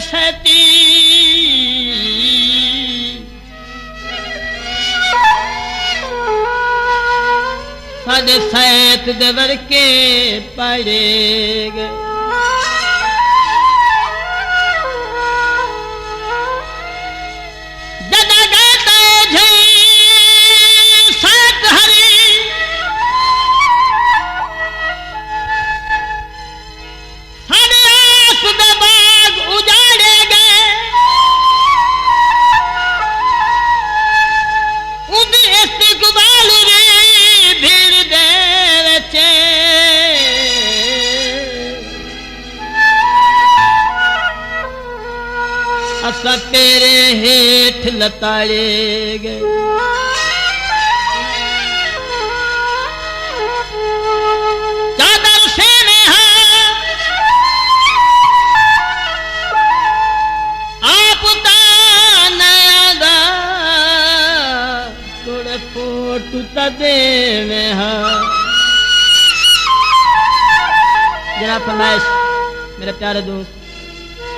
सती साढ़े सैत देवर के पड़े गए असा तेरे हेठ लताड़े गए चादर से आप नया थोड़े फोटू तदे में जनाब फरमाइश मेरे प्यारे दोस्त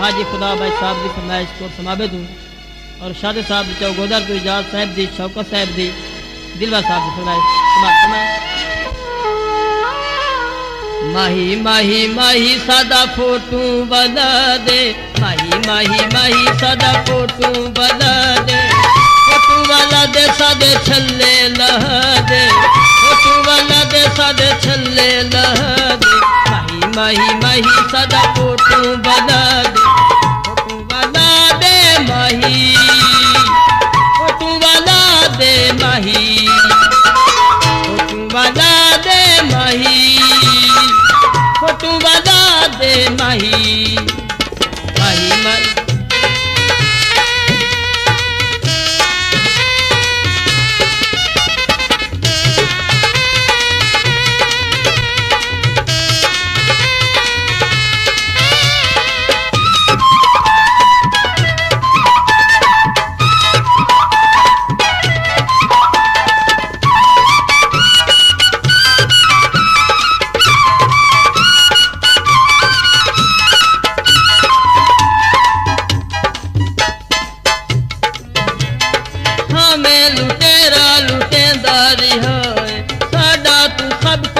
हाजी खुदा भाई साहब की फरमाइश को समाबे दूँ और शादी साहब की चौगोदर को इजाज साहब दी शौकत साहब दी दिलवा साहब की फरमाइश माही माही माही सादा फोटू बना दे माही माही माही सादा फोटू बना दे फोटू वाला दे सादे छल्ले लहा दे फोटू वाला दे सादे छल्ले लहा दे माही माही सादा फोटू बना दे माही फोटू वाला दे माही फोटू वाला दे माही फोटू वाला दे माही माही माही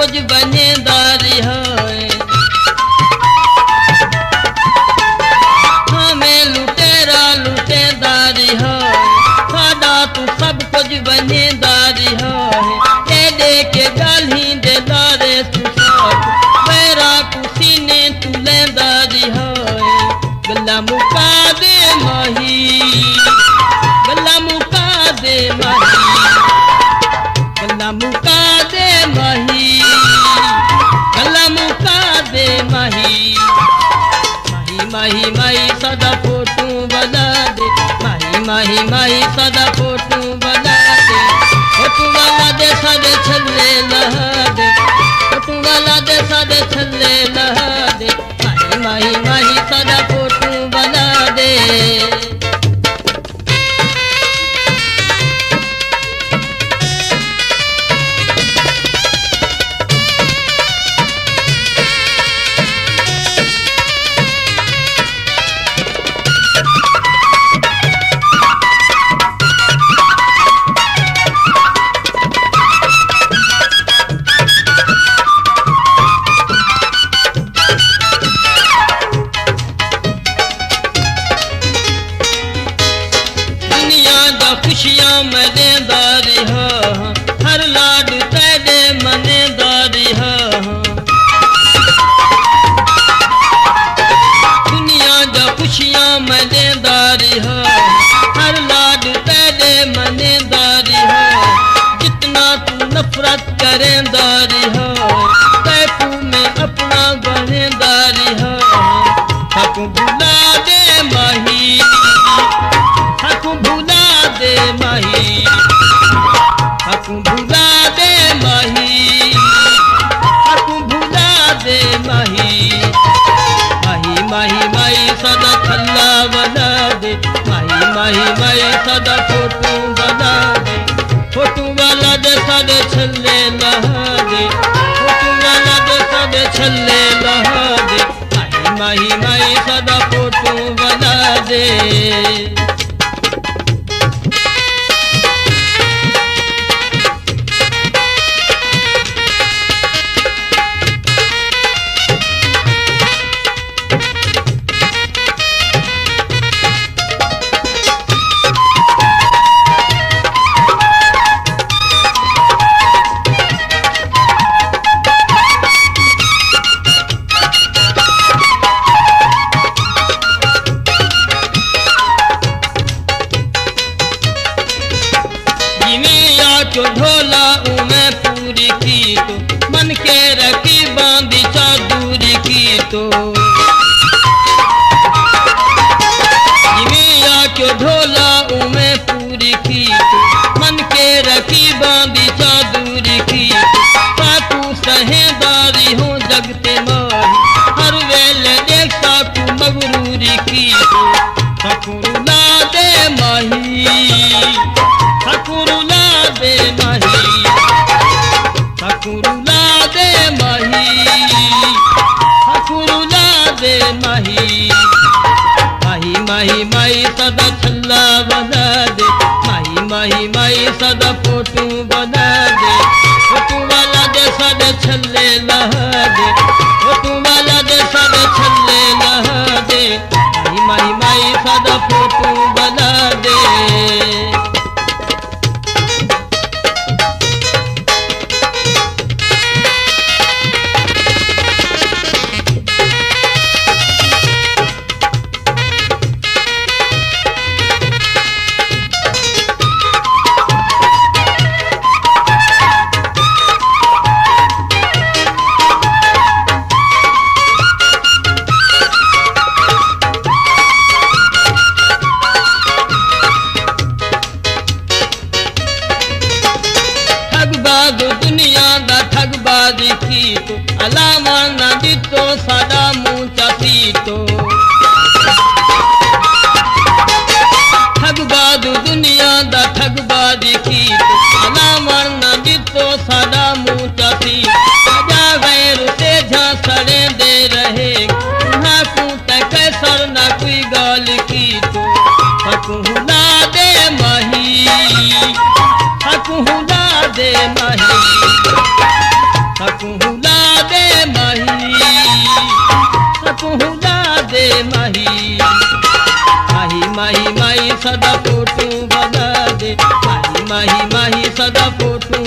बनेदारी है हमें लुटेरा लुटेदारी है सादा तू सब कुछ बनेदारी है दे के गाली दे दारे तू सब मेरा कुसी ने तू लेदारी है गला मुका दे माही गला मुका दे माही गला मुका दे माही माही माही माही सदा फोटू बना दे माही माही माही सदा फोटू बना दे फोटू वाला दे सादे छल्ले लहा दे फोटू वाला दे सादे छल्ले लहा दे माही माही माही सदा फोटू बना दे खुशियां मनेदारी है हर लाड तेरे मनेदारी है दुनिया दा खुशियां मनेदारी है हर लाड तेरे मनेदारी है जितना तू नफरत करेंदारी है तैफू में अपना बनेदारी है हक भुला दे माही हक भुला दे माही हक भुला दे माही हक भुला दे माही माही माही माही सदा थल्ला बना दे माही माही माही सदा फोटू बना दे फोटू वाला दे सादे छल्ले लहा दे फोटू वाला दे सादे छल्ले लहा दे माही माही माही सदा फोटू बना दे। जो ढोला उमें पूरी की तो मन के रखी बांधी दूरी की तो जिमिया जो ढोला उमें पूरी की तो मन के रखी बांधी दूरी की साकू सहेदारी हो जगते माही हर वेले देख साकू मगरूरी की तो सकुरुला दे माही सकुरुला दे माही सकुरुला दे माही सकुरुला दे माही माही माही माही सदा छल्ला बना दे माही माही माही सदा फोटू बना दे फोटू वाला दे सदा छल्ले लहा दे फोटू वाला दे सदा छल्ले लहा दे माही माही माही सदा फोटू बना दे। दुनिया दा ठगबाजी की तो अलामा ना दी तो सादा मुंह चासी तो ठगबाज दुनिया दा ठगबाजी की तो अलामा ना दी तो सादा मुंह चासी जा गैर से झांसड़े दे रहे ना कूट कैसर ना कोई गाल की तो हकुला दे माही हकुला दे माही हकुला दे माही हकुला दे माही माही माही माही सदा फोटू बना दे माही माही माही सदा फोटू